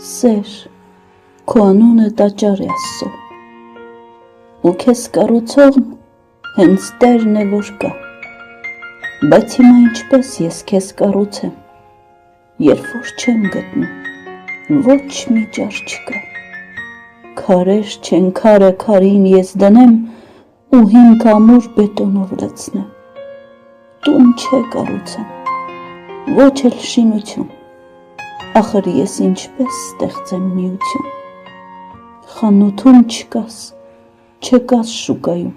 Սեր, քո անունը տաճար է Աստծո, ու քեզ կառուցողն հենց Տերն է, որ կա, բայց հիմա ինչպես ես քեզ կառուցեմ, երբ որ չեմ գտնում, ոչ մի ճար չկա, քարեր չեն, քարը քարին ես դնեմ ու հիմք ամուր բետոնով լցնեմ, տուն չէ կառուցեմ, ոչ էլ շինություն, ախր ես ինչպես ստեղծեմ միություն, խանութում չկաս, չկաս շուկայում,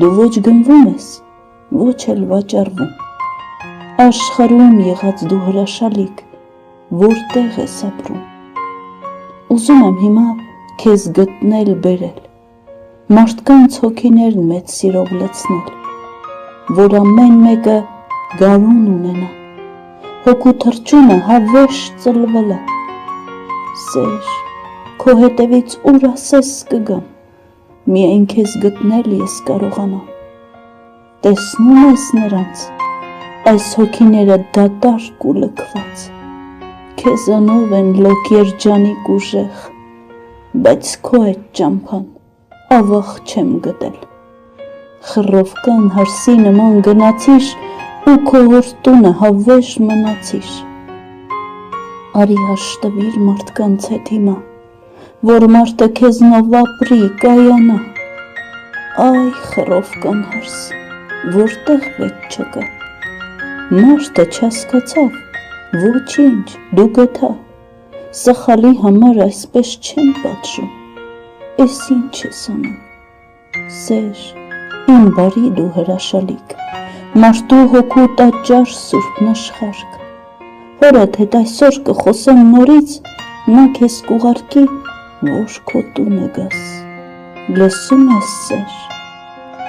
դու ոչ գնվում ես, ոչ էլ վաճառվում, աշխարհում եղած դու հրաշալիք, որտեղ ես ապրում, ուզում եմ հիմա քեզ գտնել բերել, մարդկանց հոգիներն մեծ սիրով լցնել, որ ամեն մեկը գարուն ունենա, հոգու թռչունը հավերժ ծլվելը, Սեր, քո հետևից ուր ասես կգամ, միայն քեզ գտնել ես կարողանամ, տեսնում ես նրանց, այս հոգիները դատարկ ու լքված, քեզանով են լոկ երջանիկ ուժեղ, բայց քո այդ ճամփան ավաղ չեմ գտել, խռովկան հարսի նման գնացիր ու քո հոր տունը հավերժ մնացիր, արի հաշտվիր մարդկանց հետ հիմա, որ մարդը քեզնով ապրի, կայանա, այ խռովկան հարս, որտեղ վեճ չկա, մարդը չհասկացավ, ոչինչ, դու գտա, սխալի համար այսպես չեն պատժում, ես ինչ ես անում, Սեր, իմ բարի դու հրաշալիք, մարդու հոգու տաճար սուրբ նշխարք, հորդ հետ այսօր կխոսեմ նորից, նա քեզ կուղարկի, որ քո տունը գաս, լսում ես Սեր,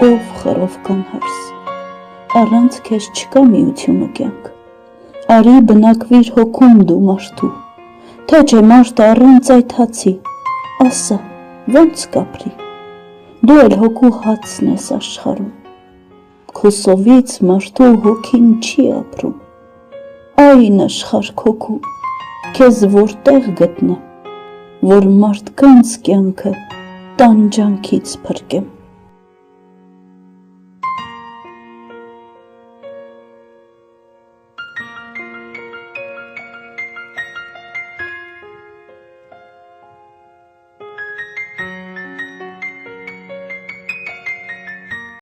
ով խռովկան հարս, առանց քեզ չկա միություն ու կյանք, արի բնակվիր հոգում դու մարդու, թե չէ մարդը առանց այդ հացի, ասա, ոնց կապրի, դու էլ հոգու հացն ես աշխարհում, քո սովից մարդու հոգին չի ապրում, այ նշխարք հոգու, քեզ որտեղ գտնեմ, որ մարդկանց կյանքը տանջանքից փրկեմ,